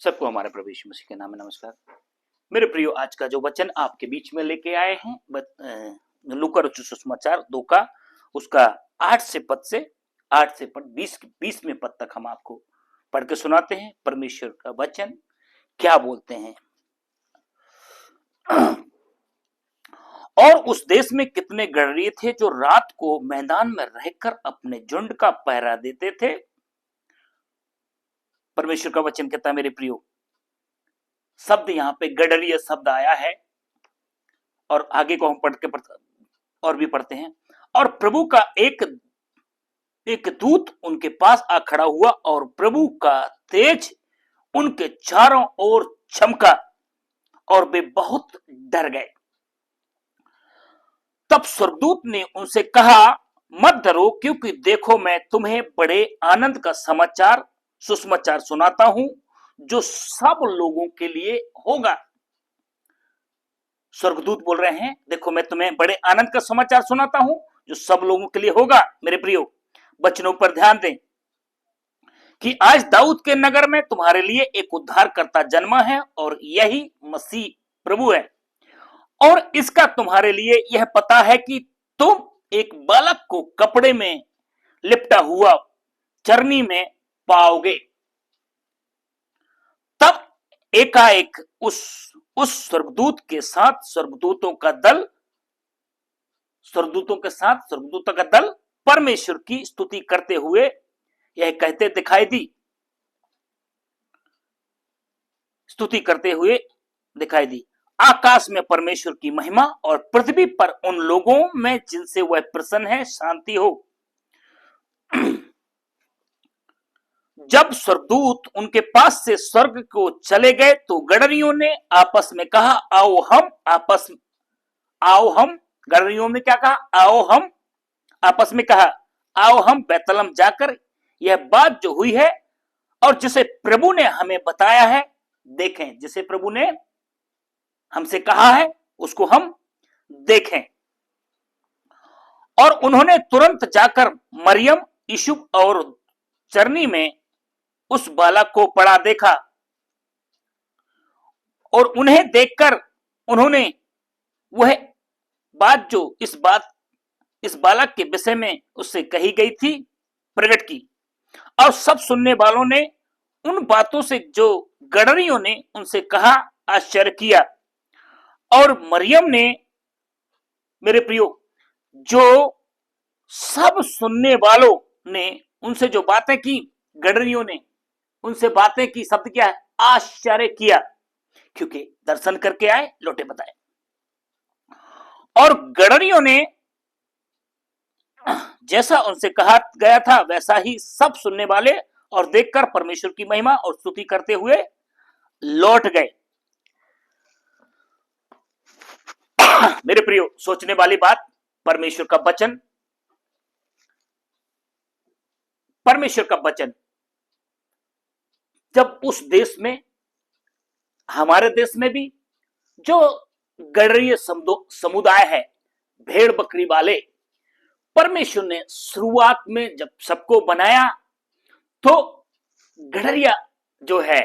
सबको हमारे प्रभु यीशु मसीह के नाम में नमस्कार। मेरे प्रियो, आज का जो वचन आपके बीच में लेके आए हैं लूका रचित सुसमाचार 2 का उसका 8 से पद 20वें पद तक हम आपको पढ़ के सुनाते हैं। परमेश्वर का वचन क्या बोलते हैं। और उस देश में कितने गडरिये थे जो रात को मैदान में रहकर अपने झुंड का पहरा देते थे। परमेश्वर का वचन कहता है, मेरे प्रियो, शब्द यहाँ पे गडरिया शब्द आया है और आगे को हम और भी पढ़ते हैं। और प्रभु का एक दूत उनके पास आ खड़ा हुआ और प्रभु का तेज उनके चारों ओर चमका और वे बहुत डर गए। तब स्वर्गदूत ने उनसे कहा, मत डरो, क्योंकि देखो मैं तुम्हें बड़े आनंद का सुसमाचार सुनाता हूं जो सब लोगों के लिए होगा। स्वर्गदूत बोल रहे हैं, देखो मैं तुम्हें बड़े आनंद का समाचार सुनाता हूं जो सब लोगों के लिए होगा। मेरे प्रियो, वचनों पर ध्यान दें कि आज दाऊद के नगर में तुम्हारे लिए एक उद्धारकर्ता जन्मा है और यही मसीह प्रभु है। और इसका तुम्हारे लिए यह पता है कि तुम एक बालक को कपड़े में लिपटा हुआ चरनी में पाओगे। तब एकाएक उस स्वर्गदूत के साथ स्वर्गदूतों का दल परमेश्वर की स्तुति करते हुए यह कहते दिखाई दी, आकाश में परमेश्वर की महिमा और पृथ्वी पर उन लोगों में जिनसे वह प्रसन्न है शांति हो। जब स्वर्गदूत उनके पास से स्वर्ग को चले गए तो गडरियों ने आपस में कहा, आओ हम बैतलहम जाकर यह बात जो हुई है और जिसे प्रभु ने हमें बताया है देखें। जिसे प्रभु ने हमसे कहा है उसको हम देखें। और उन्होंने तुरंत जाकर मरियम, यूसुफ और चरनी में उस बालक को पड़ा देखा और उन्हें देखकर उन्होंने वह बात जो इस बालक के विषय में उससे कही गई थी प्रकट की। और सब सुनने वालों ने उन बातों से जो गडरियों ने उनसे कहा आश्चर्य किया। और मरियम ने, मेरे प्रियो, जो सब सुनने वालों ने उनसे जो बातें की, गडरियों ने उनसे बातें की, शब्द क्या है? आश्चर्य किया, क्योंकि दर्शन करके आए, लौटे बताए। और गडरियों ने जैसा उनसे कहा गया था वैसा ही सब सुनने वाले और देखकर परमेश्वर की महिमा और स्तुति करते हुए लौट गए। मेरे प्रियो, सोचने वाली बात, परमेश्वर का वचन जब उस देश में, हमारे देश में भी जो गडरिये समुदाय है, भेड़ बकरी वाले, परमेश्वर ने शुरुआत में जब सबको बनाया तो गडरिया जो है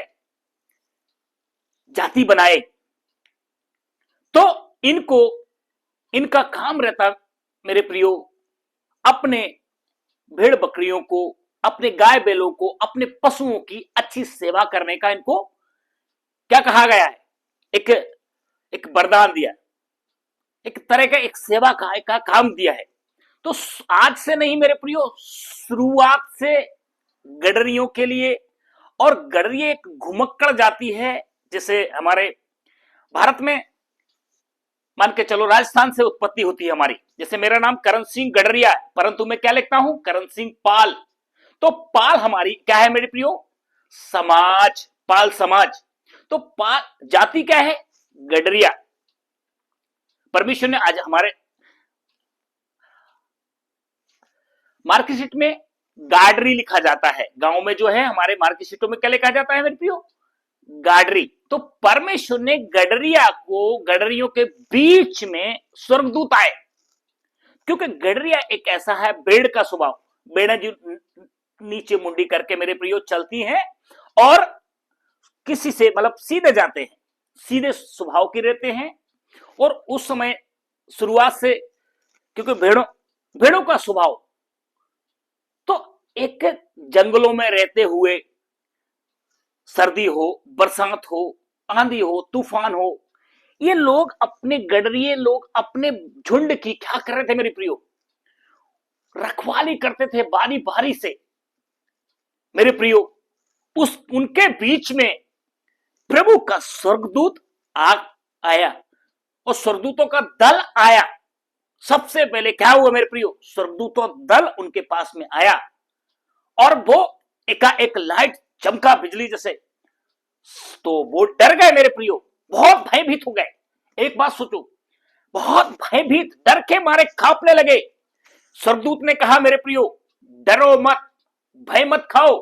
जाति बनाए, तो इनका काम रहता, मेरे प्रियो, अपने भेड़ बकरियों को, अपने गाय बैलों को, अपने पशुओं की अच्छी सेवा करने का इनको क्या कहा गया है? एक वरदान दिया, एक तरह का एक सेवा का काम दिया है। तो आज से नहीं मेरे प्रियो, शुरुआत से गडरियों के लिए, और गडरिये एक घुमक्कड़ जाति है। जैसे हमारे भारत में मान के चलो राजस्थान से उत्पत्ति होती है हमारी। जैसे मेरा नाम करण सिंह गडरिया है, परंतु मैं क्या लिखता हूं? करण सिंह पाल। तो पाल हमारी क्या है मेरे प्रियो? समाज, पाल समाज। तो पाल जाति क्या है? गडरिया। परमेश्वर ने आज हमारे मार्कशीट में गाडरी लिखा जाता है। गांव में जो है हमारे मार्कशीटों में क्या लिखा जाता है मेरे प्रियो? गाडरी। तो परमेश्वर ने गडरियों के बीच में स्वर्गदूत आए, क्योंकि गडरिया एक ऐसा है, भेड़ का स्वभाव, बेड़ा जो नीचे मुंडी करके मेरे प्रियो चलती हैं और किसी से मतलब सीधे जाते हैं, सीधे स्वभाव के रहते हैं। और उस समय शुरुआत से, क्योंकि भेड़ों का स्वभाव तो एक जंगलों में रहते हुए, सर्दी हो, बरसात हो, आंधी हो, तूफान हो, ये लोग अपने गडरिये लोग अपने झुंड की क्या कर रहे थे मेरे प्रियो, रखवाली करते थे बारी बारी से मेरे प्रियो। उस उनके बीच में प्रभु का स्वर्गदूत आ आया, और स्वर्गदूतों का दल आया। सबसे पहले क्या हुआ मेरे प्रियो, स्वर्गदूतों दल उनके पास में आया, और वो एकाएक लाइट चमका बिजली जैसे, तो वो डर गए मेरे प्रियो, बहुत भयभीत हो गए। एक बात सोचो, बहुत भयभीत, डर के मारे कांपने लगे। स्वर्गदूत ने कहा मेरे प्रियो, डरो मत, भय मत खाओ,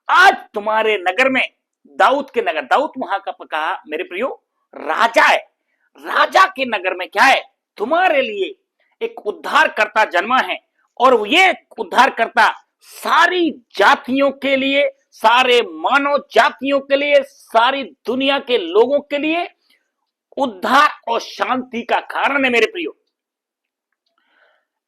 आज तुम्हारे नगर में, दाऊद के नगर, दाऊद वहां का कहा मेरे प्रियो राजा है, राजा के नगर में क्या है, तुम्हारे लिए एक उद्धारकर्ता जन्मा है। और ये उद्धारकर्ता सारी जातियों के लिए, सारे मानव जातियों के लिए, सारी दुनिया के लोगों के लिए उद्धार और शांति का कारण है मेरे प्रियो।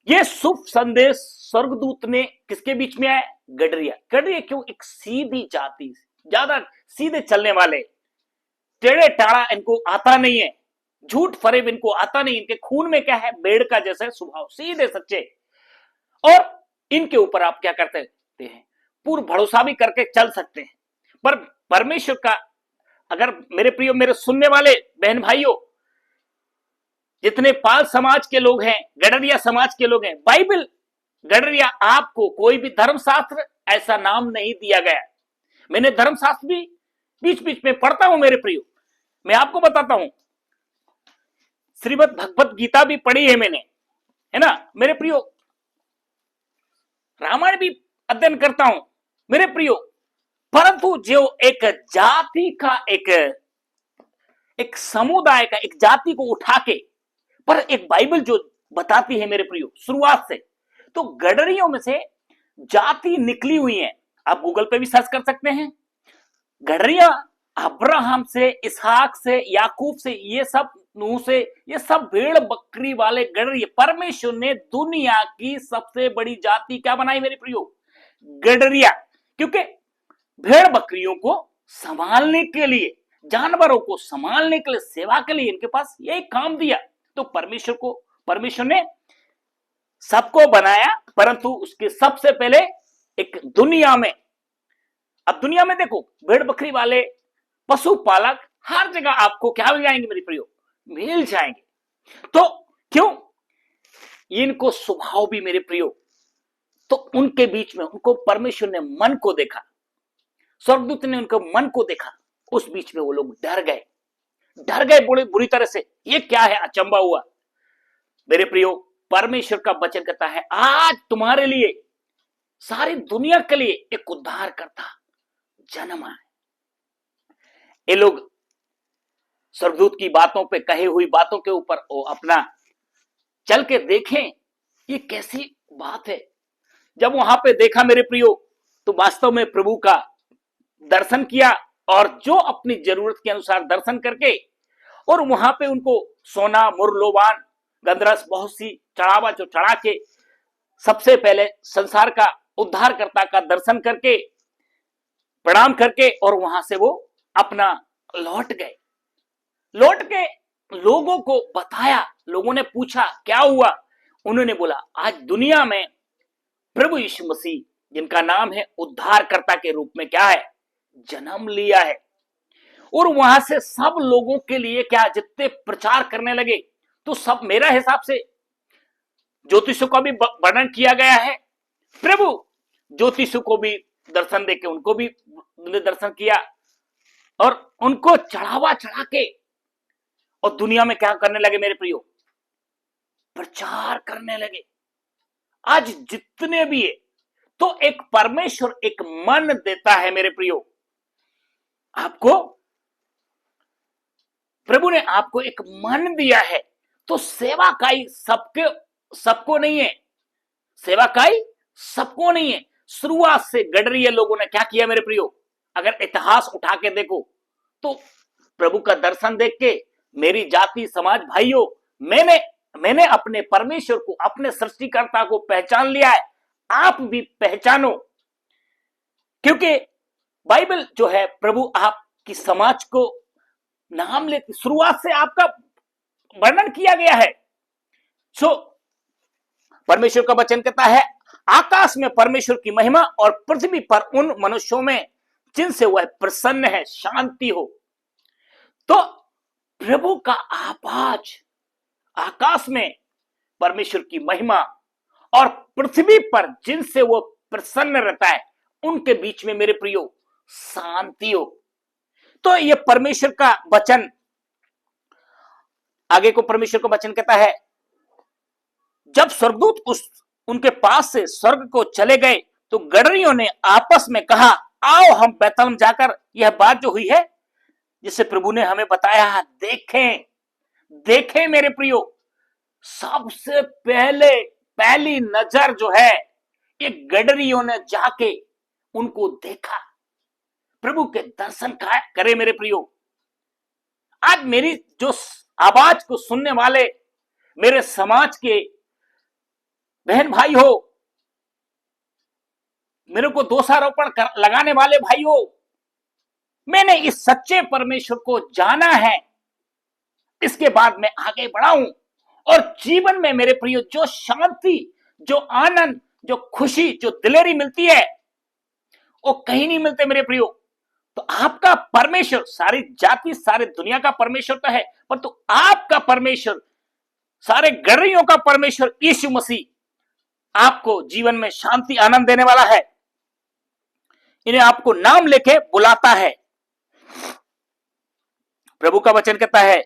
ये शुभ संदेश स्वर्गदूत ने किसके बीच में आया, गडरिया। गडरिया क्यों, एक सीधी जाति, ज्यादा सीधे चलने वाले, टेढ़े टाड़ा इनको आता नहीं है, झूठ फरेब इनको आता नहीं, इनके खून में क्या है, भेड़ का जैसे स्वभाव, सीधे सच्चे। और इनके ऊपर आप क्या करते हैं, पूर्ण भरोसा भी करके चल सकते हैं। पर परमेश्वर का, अगर मेरे प्रियो, मेरे सुनने वाले बहन भाइयों, जितने पाल समाज के लोग हैं, गडरिया समाज के लोग हैं, बाइबल गडरिया आपको कोई भी धर्मशास्त्र ऐसा नाम नहीं दिया गया। मैंने धर्मशास्त्र भी बीच बीच में पढ़ता हूं मेरे प्रियो, मैं आपको बताता हूं, श्रीमद् भगवत गीता भी पढ़ी है मैंने, है ना मेरे प्रियो, रामायण भी अध्ययन करता हूं मेरे प्रियो। परंतु जो एक जाति का, एक समुदाय का, एक जाति को उठा के, पर एक बाइबल जो बताती है मेरे प्रियो शुरुआत से, तो गडरियों में से जाति निकली हुई है। आप गूगल पे भी सर्च कर सकते हैं, गडरिया अब्राहम से, इसहाक से, याकूब से, ये सब नूह से, ये सब भेड़ बकरी वाले गडरिये। परमेश्वर ने दुनिया की सबसे बड़ी जाति क्या बनाई मेरे प्रियो, गडरिया। क्योंकि भेड़ बकरियों को संभालने के लिए, जानवरों को संभालने के लिए, सेवा के लिए इनके पास यही काम दिया। तो परमेश्वर ने सबको बनाया, परंतु उसके सबसे पहले एक दुनिया में, अब दुनिया में देखो भेड़ बकरी वाले, पशुपालक हर जगह आपको क्या मिल जाएंगे मेरे प्रियो, मिल जाएंगे। तो क्यों, इनको स्वभाव भी मेरे प्रियो, तो उनके बीच में उनको परमेश्वर ने मन को देखा, स्वर्गदूत ने उनके मन को देखा, उस बीच में वो लोग डर गए बुरी तरह से। ये क्या है, अचंबा हुआ मेरे प्रियो। परमेश्वर का वचन कहता है, आज तुम्हारे लिए, सारी दुनिया के लिए एक उद्धारकर्ता जन्मा है। ये लोग स्वर्गदूत की बातों पे, कही हुई बातों के ऊपर वो अपना चल के देखें, ये कैसी बात है। जब वहां पे देखा मेरे प्रियो, तो वास्तव में प्रभु का दर्शन किया, और जो अपनी जरूरत के अनुसार दर्शन करके, और वहां पे उनको सोना, मुरलोबान, गंधरस, बहुत सी चढ़ावा जो चढ़ा के, सबसे पहले संसार का उद्धारकर्ता का दर्शन करके, प्रणाम करके, और वहां से वो अपना लौट के लोगों को बताया। लोगों ने पूछा क्या हुआ, उन्होंने बोला आज दुनिया में प्रभु यीशु मसीह, जिनका नाम है उद्धारकर्ता के रूप में, क्या है, जन्म लिया है। और वहां से सब लोगों के लिए क्या, जितने प्रचार करने लगे, तो सब, मेरा हिसाब से ज्योतिषों का भी वर्णन किया गया है, प्रभु ज्योतिषों को भी दर्शन देके उनको भी दर्शन किया, और उनको चढ़ावा चढ़ा के, और दुनिया में क्या करने लगे मेरे प्रियो, प्रचार करने लगे। आज जितने भी है, तो एक परमेश्वर एक मन देता है मेरे प्रियो आपको, प्रभु ने आपको एक मन दिया है। तो सेवाकाई सबको नहीं है, सेवाकाई सबको नहीं है। शुरुआत से गडरिये लोगों ने क्या किया मेरे प्रियो, अगर इतिहास उठा के देखो, तो प्रभु का दर्शन देख के मेरी जाति समाज भाइयों, मैंने अपने परमेश्वर को, अपने सृष्टिकर्ता को पहचान लिया है। आप भी पहचानो, क्योंकि बाइबल जो है प्रभु आपकी समाज को नाम लेती, शुरुआत से आपका वर्णन किया गया है। सो परमेश्वर का वचन कहता है, आकाश में परमेश्वर की महिमा और पृथ्वी पर उन मनुष्यों में जिनसे वह प्रसन्न है शांति हो। तो प्रभु का आवाज, आकाश में परमेश्वर की महिमा और पृथ्वी पर जिनसे वो प्रसन्न रहता है उनके बीच में मेरे प्रियो शांति हो। तो ये परमेश्वर का वचन, आगे को परमेश्वर का वचन कहता है, जब स्वर्गदूत उनके पास से स्वर्ग को चले गए तो गडरियों ने आपस में कहा, आओ हम बैतलहम जाकर यह बात जो हुई है जिसे प्रभु ने हमें बताया देखें मेरे प्रियो। सबसे पहली नजर जो है ये गडरियों ने जाके उनको देखा, प्रभु के दर्शन करे मेरे प्रियो। आज मेरी जो आवाज को सुनने वाले मेरे समाज के बहन भाई हो, मेरे को दोषारोपण लगाने वाले भाई हो, मैंने इस सच्चे परमेश्वर को जाना है, इसके बाद मैं आगे बढ़ाऊं और जीवन में मेरे प्रियो जो शांति, जो आनंद, जो खुशी, जो दिलेरी मिलती है वो कहीं नहीं मिलते मेरे प्रियो। तो आपका परमेश्वर, सारी जाति सारे दुनिया का परमेश्वर तो है, पर तो आपका परमेश्वर, सारे गडरियों का परमेश्वर यीशु मसीह आपको जीवन में शांति आनंद देने वाला है। इन्हें आपको नाम लेके बुलाता है। प्रभु का वचन कहता है,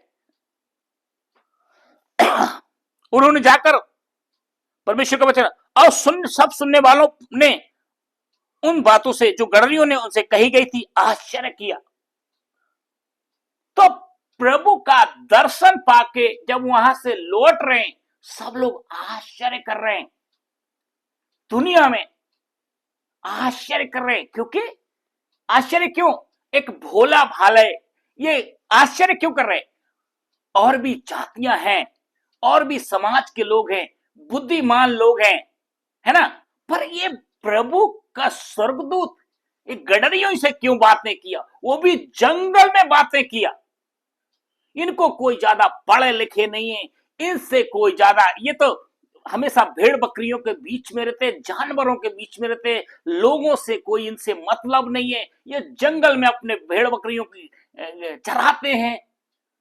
उन्होंने जाकर परमेश्वर का वचन और सब सुनने वालों ने उन बातों से जो गडरियों ने उनसे कही गई थी आश्चर्य किया। तो प्रभु का दर्शन पाके जब वहां से लौट रहे हैं, सब लोग आश्चर्य कर रहे हैं, दुनिया में आश्चर्य कर रहे हैं। क्योंकि आश्चर्य क्यों? एक भोला भाले ये आश्चर्य क्यों कर रहे हैं? और भी जातियां हैं, और भी समाज के लोग हैं, बुद्धिमान लोग हैं, है ना, पर ये प्रभु का स्वर्गदूत एक गडरियों से क्यों बात नहीं किया? वो भी जंगल में बातें किया। इनको कोई ज्यादा पढ़े लिखे नहीं है, इनसे कोई ज्यादा, ये तो हमेशा भेड़ बकरियों के बीच में रहते, जानवरों के बीच में रहते, लोगों से कोई इनसे मतलब नहीं है। ये जंगल में अपने भेड़ बकरियों की चराते हैं।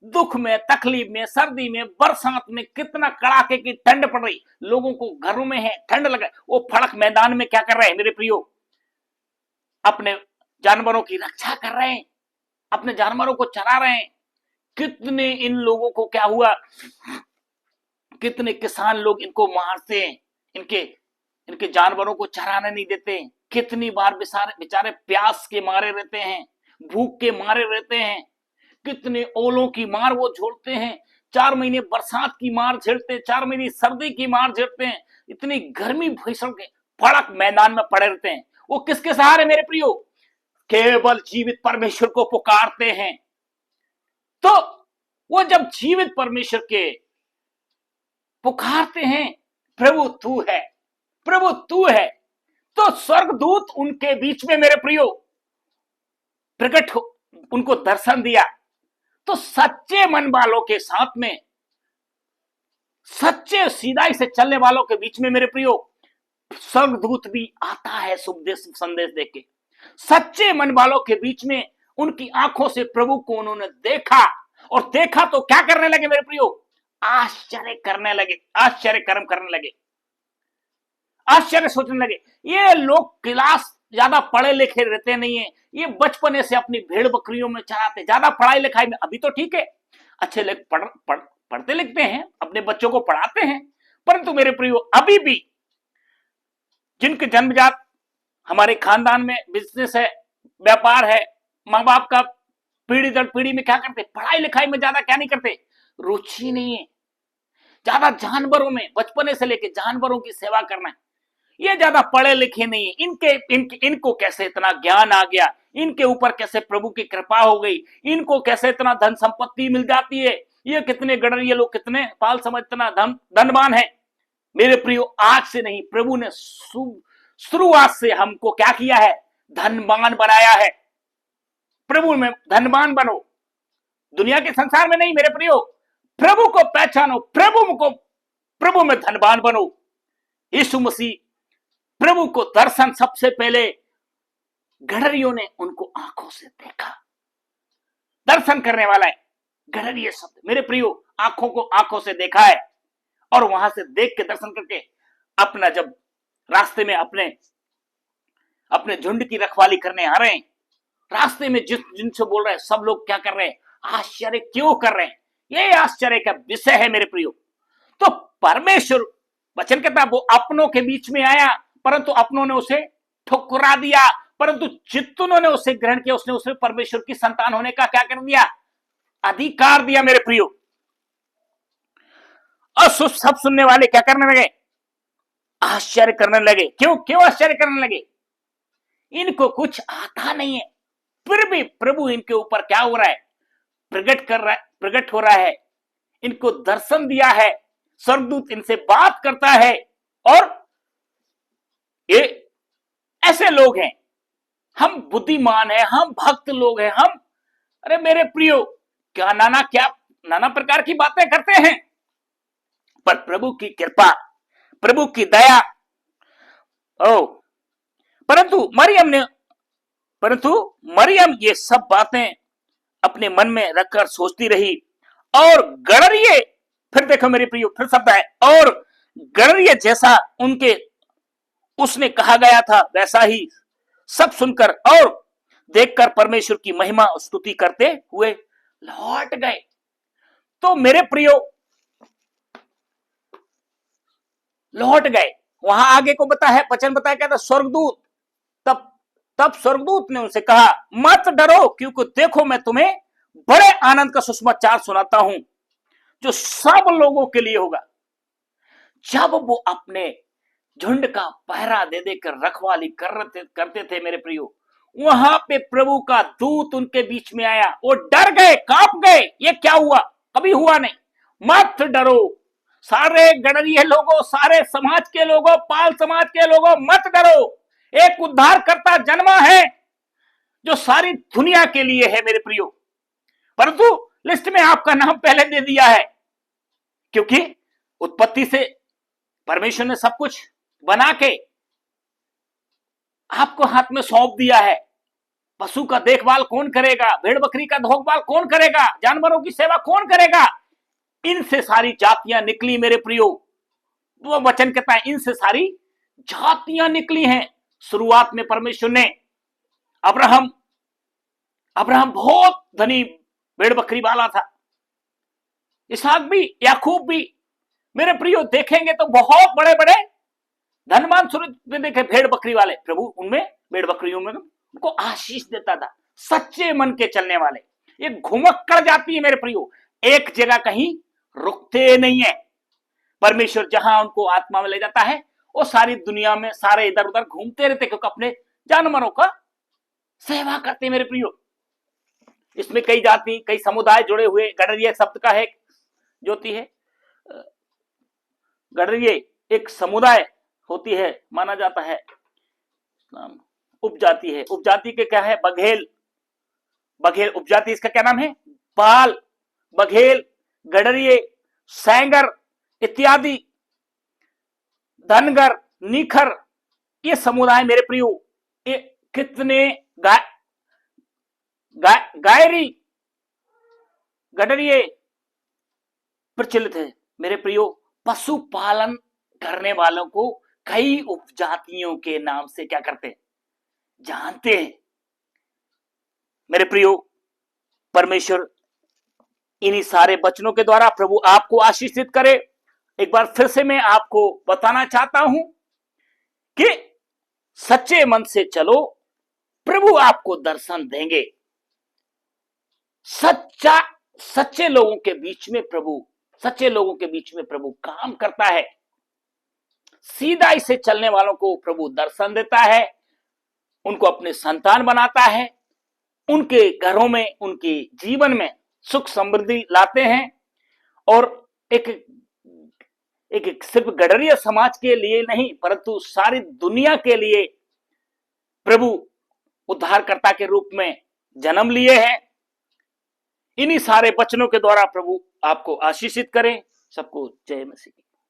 दुख में, तकलीफ में, सर्दी में, बरसात में, कितना कड़ाके की ठंड पड़ रही, लोगों को घरों में है ठंड लगा, वो फड़क मैदान में क्या कर रहे हैं मेरे प्रियो? अपने जानवरों की रक्षा कर रहे हैं, अपने जानवरों को चरा रहे हैं। कितने इन लोगों को क्या हुआ, कितने किसान लोग इनको मारते हैं, इनके जानवरों को चराने नहीं देते। कितनी बार बेचारे प्यास के मारे रहते हैं, भूख के मारे रहते हैं, कितने ओलों की मार वो झेलते हैं, 4 महीने बरसात की मार झेलते हैं, 4 महीने सर्दी की मार झेलते हैं, इतनी गर्मी भीषण के फड़क मैदान में पड़े रहते हैं। वो किसके सहारे मेरे प्रियो? केवल जीवित परमेश्वर को पुकारते हैं। तो वो जब जीवित परमेश्वर के पुकारते हैं, प्रभु तू है, प्रभु तू है, तो स्वर्गदूत उनके बीच में मेरे प्रियो प्रकट हो, उनको दर्शन दिया। तो सच्चे मन वालों के साथ में, सच्चे सीधाई से चलने वालों के बीच में मेरे प्रियो स्वर्गदूत भी आता है संदेश देके। सच्चे मन वालों के बीच में उनकी आंखों से प्रभु को उन्होंने देखा, और देखा तो क्या करने लगे मेरे प्रियो? आश्चर्य करने लगे, आश्चर्य कर्म करने लगे, आश्चर्य सोचने लगे। ये लोग क्लास ज्यादा पढ़े लिखे रहते नहीं है, ये बचपने से अपनी भेड़ बकरियों में चराते, ज्यादा पढ़ाई लिखाई में अभी तो ठीक है, अच्छे लोग पढ़ते लिखते हैं, अपने बच्चों को पढ़ाते हैं, परंतु मेरे प्रियो अभी भी जिनके जन्मजात हमारे खानदान में बिजनेस है, व्यापार है, माँ बाप का पीढ़ी दर पीढ़ी में क्या करते? पढ़ाई लिखाई में ज्यादा क्या नहीं करते, रुचि नहीं है, ज्यादा जानवरों में, बचपने से लेकर जानवरों की सेवा करना है। ये ज्यादा पढ़े लिखे नहीं है, इनको कैसे इतना ज्ञान आ गया, इनके ऊपर कैसे प्रभु की कृपा हो गई, इनको कैसे इतना धन संपत्ति मिल जाती है, ये कितने गडरिये लोग, कितने पाल समझ इतना धनवान है। मेरे प्रियो, आज से नहीं, प्रभु ने शुरुआत से हमको क्या किया है, धनवान बनाया है। प्रभु में धनवान बनो, दुनिया के संसार में नहीं मेरे प्रियो, प्रभु को पहचानो, प्रभु में धनवान बनो। यीशु मसीह प्रभु को दर्शन सबसे पहले गडरियों ने उनको आंखों से देखा। दर्शन करने वाला है गडरिये शब्द मेरे प्रियो, आंखों से देखा है, और वहां से देख के दर्शन करके अपना जब रास्ते में अपने झुंड की रखवाली करने आ रहे हैं, रास्ते में जिनसे बोल रहे हैं सब लोग क्या कर रहे हैं, आश्चर्य क्यों कर रहे हैं। ये आश्चर्य का विषय है मेरे प्रियो। तो परमेश्वर वचन कहता है वो अपनों के बीच में आया, परंतु अपनों ने उसे ठुकरा दिया, परंतु जितनों ने उसे ग्रहण किया उसने उसे परमेश्वर की संतान होने का क्या कर दिया, अधिकार दिया मेरे प्रियो। और सब सुनने वाले क्या करने लगे, आश्चर्य करने लगे। क्यों आश्चर्य करने लगे, इनको कुछ आता नहीं है, फिर भी प्रभु इनके ऊपर क्या हो रहा है, प्रकट हो रहा है, इनको दर्शन दिया है, स्वर्गदूत इनसे बात करता है। और ये ऐसे लोग हैं, हम बुद्धिमान हैं, हम भक्त लोग हैं, हम अरे मेरे प्रियो क्या नाना प्रकार की बातें करते हैं, पर प्रभु की कृपा, प्रभु की दया, परंतु मरियम ये सब बातें अपने मन में रखकर सोचती रही। और गडरिये, फिर देखो मेरे प्रियो, फिर शब्द है, और गडरिये जैसा उसने कहा गया था वैसा ही सब सुनकर और देखकर परमेश्वर की महिमा स्तुति करते हुए लौट गए। तो मेरे प्रियो लौट गए, वहां आगे को वचन बताया क्या था, स्वर्गदूत, तब स्वर्गदूत ने उनसे कहा मत डरो, क्योंकि देखो मैं तुम्हें बड़े आनंद का सुसमाचार सुनाता हूं, जो सब लोगों के लिए होगा। जब वो अपने झुंड का पहरा दे देकर रखवाली करते थे मेरे प्रियो, वहां पे प्रभु का दूत उनके बीच में आया, वो डर गए, कांप गए, ये क्या हुआ, कभी हुआ नहीं। मत डरो, सारे गडरिये लोगों, सारे समाज के लोगों, पाल समाज के लोगों, मत डरो, एक उद्धारकर्ता जन्मा है जो सारी दुनिया के लिए है मेरे प्रियो। परंतु लिस्ट में आपका नाम पहले दे दिया है, क्योंकि उत्पत्ति से परमेश्वर ने सब कुछ बना के आपको हाथ में सौंप दिया है। पशु का देखभाल कौन करेगा, भेड़ बकरी का देखभाल कौन करेगा, जानवरों की सेवा कौन करेगा, इनसे सारी जातियां निकली मेरे प्रियो। वो वचन कहता है इनसे सारी जातियां निकली हैं। शुरुआत में परमेश्वर ने अब्राहम बहुत धनी भेड़ बकरी वाला था, इसहाक भी, याकूब भी मेरे प्रियो देखेंगे तो बहुत बड़े बड़े धनवान सूर्य देखे भेड़ बकरी वाले, प्रभु उनमें भेड़ बकरियों में उनको आशीष देता था, सच्चे मन के चलने वाले। ये घुमक कर जाती है मेरे प्रियो, एक जगह कहीं रुकते नहीं है। परमेश्वर जहां उनको आत्मा में ले जाता है वो सारी दुनिया में सारे इधर उधर घूमते रहते, क्योंकि अपने जानवरों का सेवा करते मेरे प्रियो। इसमें कई जाति, कई समुदाय जुड़े हुए, गडरिये शब्द का है ज्योति है, गडरिये एक समुदाय होती है, माना जाता है। उपजाति है, उपजाति के क्या है, बघेल उपजाति, इसका क्या नाम है, पाल, बघेल, गडरिये, सैंगर इत्यादि, धनगर, निखर, ये समुदाय मेरे प्रियो, ये कितने गायरी, गडरिये प्रचलित है मेरे प्रियो। पशुपालन करने वालों को कई उपजातियों के नाम से क्या करते हैं, जानते हैं मेरे प्रियो। परमेश्वर इन्हीं सारे वचनों के द्वारा प्रभु आपको आशीषित करे। एक बार फिर से मैं आपको बताना चाहता हूं कि सच्चे मन से चलो, प्रभु आपको दर्शन देंगे। सच्चे लोगों के बीच में प्रभु काम करता है। सीधा इसे चलने वालों को प्रभु दर्शन देता है, उनको अपने संतान बनाता है, उनके घरों में, उनके जीवन में सुख समृद्धि लाते हैं। और एक एक सिर्फ गडरिया समाज के लिए नहीं, परंतु सारी दुनिया के लिए प्रभु उद्धारकर्ता के रूप में जन्म लिए हैं। इन्हीं सारे वचनों के द्वारा प्रभु आपको आशीषित करें। सबको जय मसीह।